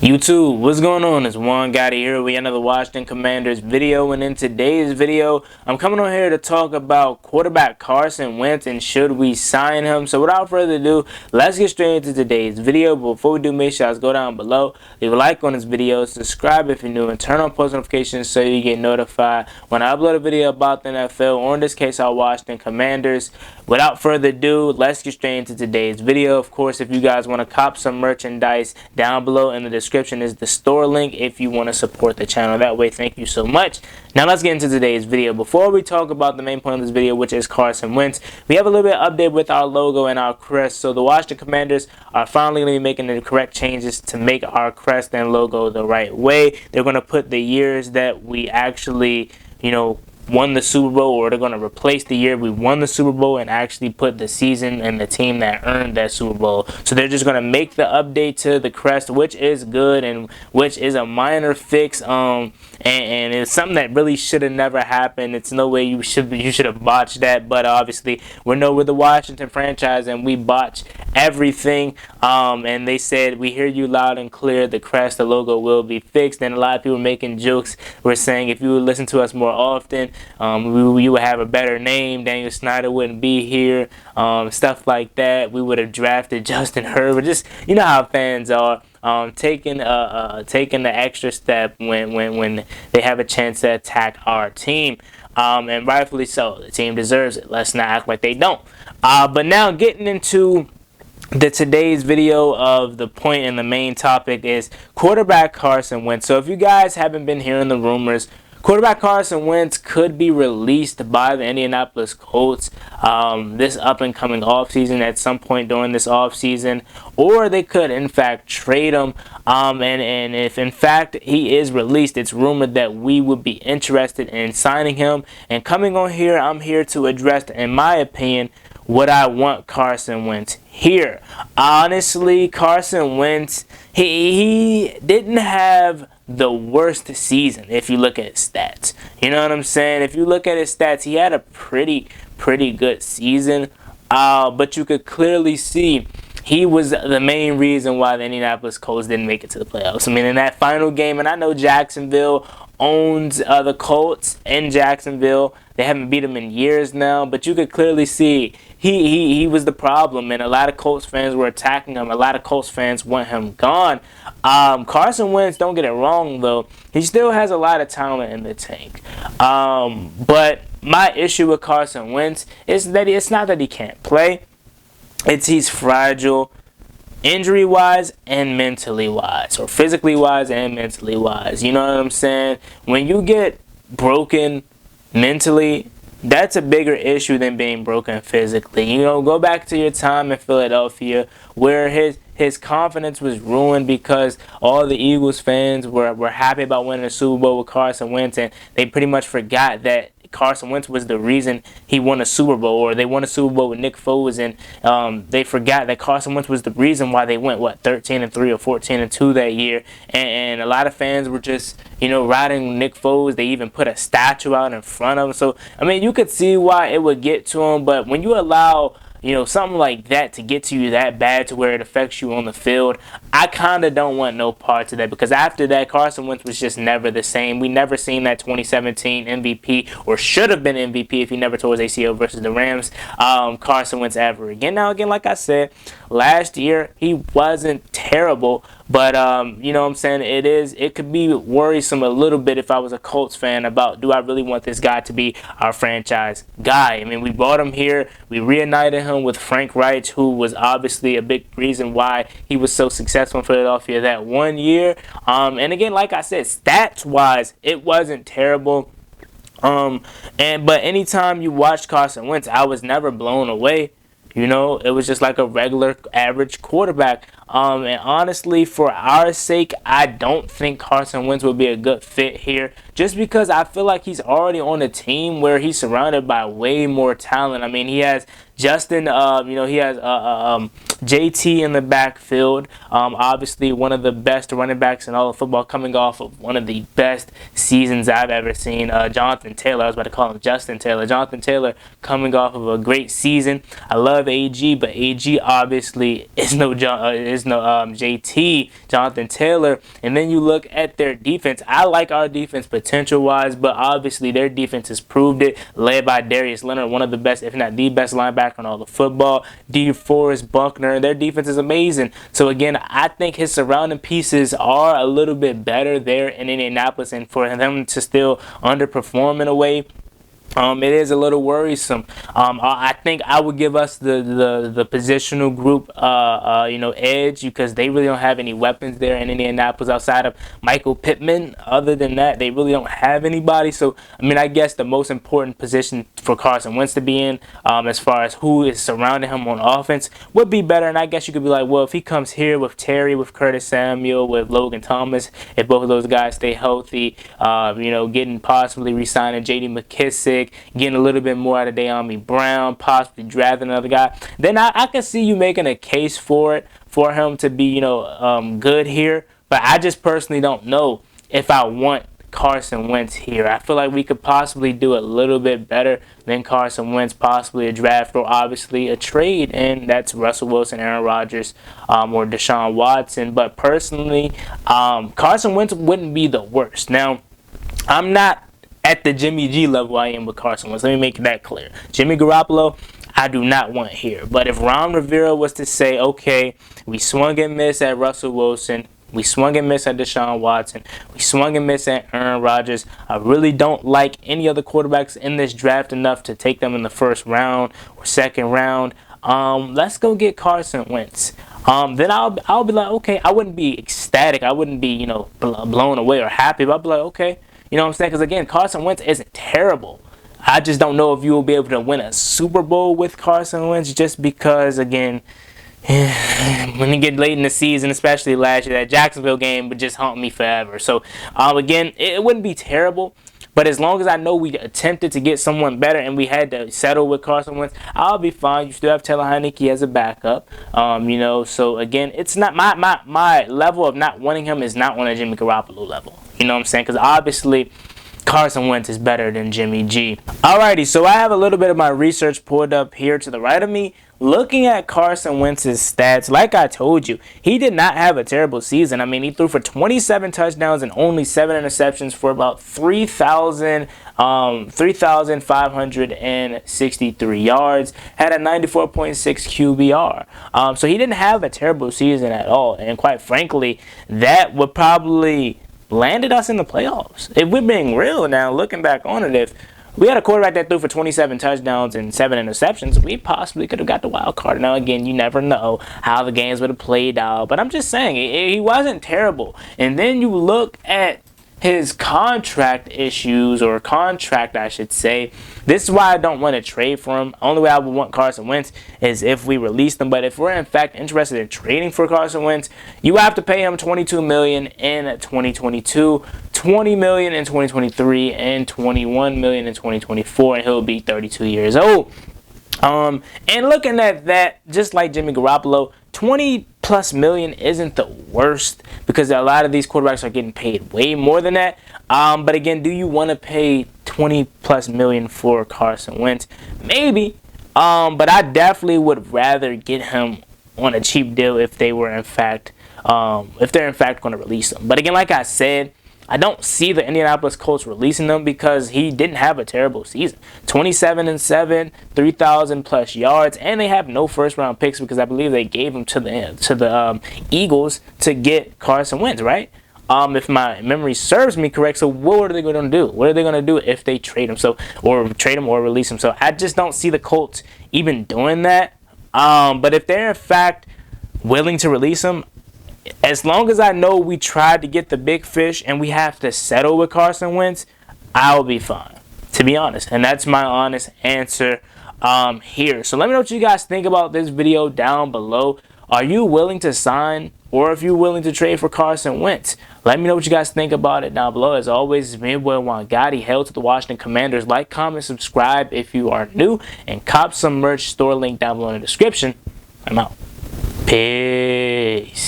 YouTube, what's going on? It's Juan Gotti here with another Washington Commanders video, and in today's video, I'm coming on here to talk about quarterback Carson Wentz and should we sign him. So without further ado, let's get straight into today's video. But before we do, make sure you go down below, leave a like on this video, subscribe if you're new, and turn on post notifications so you get notified when I upload a video about the NFL, or in this case, our Washington Commanders. Without further ado, let's get straight into today's video. Of course, if you guys want to cop some merchandise, down below in the description is the store link if you want to support the channel that way. Thank you so much. Now let's get into today's video. Before we talk about the main point of this video, which is Carson Wentz, we have a little bit of update with our logo and our crest. So the Washington Commanders are finally going to be making the correct changes to make our crest and logo the right way. They're going to put the years that we actually, won the Super Bowl, or they're going to replace the year we won the Super Bowl and actually put the season and the team that earned that Super Bowl. So they're just going to make the update to the crest, which is good and which is a minor fix. And it's something that really should have never happened. It's no way you should have botched that, but obviously we're the Washington franchise and we botch everything. And they said, we hear you loud and clear, the crest, the logo will be fixed. And a lot of people making jokes were saying if you would listen to us more often, you would have a better name, Daniel Snyder wouldn't be here, stuff like that. We would have drafted Justin Herbert. Just, you know how fans are. Taking the extra step when they have a chance to attack our team, and rightfully so. The team deserves it. Let's not act like they don't. But now getting into today's video, of the point and the main topic is quarterback Carson Wentz. So if you guys haven't been hearing the rumors, quarterback Carson Wentz could be released by the Indianapolis Colts this up-and-coming offseason, at some point during this offseason, or they could, in fact, trade him. And if, in fact, he is released, it's rumored that we would be interested in signing him. And coming on here, I'm here to address, in my opinion, would I want Carson Wentz here? Honestly, Carson Wentz, he didn't have the worst season if you look at his stats. You know what I'm saying? If you look at his stats, he had a pretty good season. But you could clearly see he was the main reason why the Indianapolis Colts didn't make it to the playoffs. I mean, in that final game, and I know Jacksonville owns the Colts in Jacksonville. They haven't beat them in years now, but you could clearly see he was the problem, and a lot of Colts fans were attacking him. A lot of Colts fans want him gone. Carson Wentz, don't get it wrong, though, he still has a lot of talent in the tank. But my issue with Carson Wentz is that it's not that he can't play. He's fragile, injury-wise and mentally-wise, or physically-wise and mentally-wise. You know what I'm saying? When you get broken mentally, that's a bigger issue than being broken physically. Go back to your time in Philadelphia where his confidence was ruined because all the Eagles fans were happy about winning the Super Bowl with Carson Wentz, and they pretty much forgot that Carson Wentz was the reason he won a Super Bowl, or they won a Super Bowl with Nick Foles, and they forgot that Carson Wentz was the reason why they went 13-3 or 14-2 that year. And a lot of fans were just riding Nick Foles. They even put a statue out in front of him. So I mean, you could see why it would get to him. But when you allow something like that to get to you that bad to where it affects you on the field, I kind of don't want no parts of that, because after that, Carson Wentz was just never the same. We never seen that 2017 MVP, or should have been MVP if he never tore his ACL versus the Rams, Carson Wentz ever again. Now, again, like I said, last year, he wasn't terrible, but, you know what I'm saying, it could be worrisome a little bit if I was a Colts fan about, do I really want this guy to be our franchise guy? I mean, we brought him here, we reunited him with Frank Reich, who was obviously a big reason why he was so successful in Philadelphia that one year. And again, like I said, stats-wise, it wasn't terrible. But anytime you watched Carson Wentz, I was never blown away. It was just like a regular average quarterback. And honestly, for our sake, I don't think Carson Wentz would be a good fit here, just because I feel like he's already on a team where he's surrounded by way more talent. I mean, he has Justin, he has JT in the backfield. Obviously, one of the best running backs in all of football, coming off of one of the best seasons I've ever seen. Jonathan Taylor, I was about to call him Justin Taylor. Jonathan Taylor coming off of a great season. I love AG, but AG obviously is receivers, JT, Jonathan Taylor, and then you look at their defense. I like our defense potential-wise, but obviously their defense has proved it, led by Darius Leonard, one of the best, if not the best linebacker in all the football. DeForest Buckner, their defense is amazing. So again, I think his surrounding pieces are a little bit better there in Indianapolis, and for them to still underperform in a way, it is a little worrisome. I think I would give us the positional group, edge, because they really don't have any weapons there in Indianapolis outside of Michael Pittman. Other than that, they really don't have anybody. So, I mean, I guess the most important position for Carson Wentz to be in, as far as who is surrounding him on offense, would be better. And I guess you could be like, well, if he comes here with Terry, with Curtis Samuel, with Logan Thomas, if both of those guys stay healthy, getting possibly re-signing J.D. McKissick, getting a little bit more out of De'Ami Brown, possibly drafting another guy, then I can see you making a case for it, for him to be, good here. But I just personally don't know if I want Carson Wentz here. I feel like we could possibly do a little bit better than Carson Wentz, possibly a draft or obviously a trade, and that's Russell Wilson, Aaron Rodgers, or Deshaun Watson. But personally, Carson Wentz wouldn't be the worst. Now, I'm not at the Jimmy G level I am with Carson Wentz. Let me make that clear. Jimmy Garoppolo, I do not want here. But if Ron Rivera was to say, okay, we swung and missed at Russell Wilson, we swung and missed at Deshaun Watson, we swung and missed at Aaron Rodgers, I really don't like any other quarterbacks in this draft enough to take them in the first round or second round, let's go get Carson Wentz. Then I'll be like, okay, I wouldn't be ecstatic, I wouldn't be, blown away or happy, but I'll be like, okay. You know what I'm saying? Because, again, Carson Wentz isn't terrible. I just don't know if you will be able to win a Super Bowl with Carson Wentz, just because, again, when you get late in the season, especially last year, that Jacksonville game would just haunt me forever. So, again, it wouldn't be terrible. But as long as I know we attempted to get someone better and we had to settle with Carson Wentz, I'll be fine. You still have Taylor Heineke as a backup. So, again, it's not my level of not wanting him is not on a Jimmy Garoppolo level. You know what I'm saying? Because obviously Carson Wentz is better than Jimmy G. Alrighty, so I have a little bit of my research pulled up here to the right of me. Looking at Carson Wentz's stats, like I told you, he did not have a terrible season. I mean, he threw for 27 touchdowns and only 7 interceptions for about 3,563 yards, had a 94.6 QBR. So he didn't have a terrible season at all. And quite frankly, that would probably landed us in the playoffs. If we're being real now, looking back on it, if we had a quarterback that threw for 27 touchdowns and 7 interceptions, we possibly could have got the wild card. Now, again, you never know how the games would have played out, but I'm just saying, he wasn't terrible. And then you look at his contract issues, or contract, I should say. This is why I don't want to trade for him. Only way I would want Carson Wentz is if we release them. But if we're in fact interested in trading for Carson Wentz, you have to pay him $22 million in 2022, $20 million in 2023, and $21 million in 2024, and he'll be 32 years old. And looking at that, just like Jimmy Garoppolo, 20+ million isn't the worst, because a lot of these quarterbacks are getting paid way more than that. But again, do you want to pay 20+ million for Carson Wentz? Maybe. But I definitely would rather get him on a cheap deal if they were in fact, if they're in fact going to release him. But again, like I said, I don't see the Indianapolis Colts releasing them because he didn't have a terrible season. 27-7, 3,000+ yards, and they have no first-round picks because I believe they gave them to the Eagles to get Carson Wentz, right? If my memory serves me correct. So what are they going to do? What are they going to do if they trade him? Or trade him or release him? So I just don't see the Colts even doing that. But if they're in fact willing to release him, as long as I know we tried to get the big fish and we have to settle with Carson Wentz, I'll be fine, to be honest. And that's my honest answer here. So let me know what you guys think about this video down below. Are you willing to sign, or if you're willing to trade for Carson Wentz? Let me know what you guys think about it down below. As always, it's me, boy Juangotti. Hail to the Washington Commanders. Like, comment, subscribe if you are new, and cop some merch. Store link down below in the description. I'm out. Peace.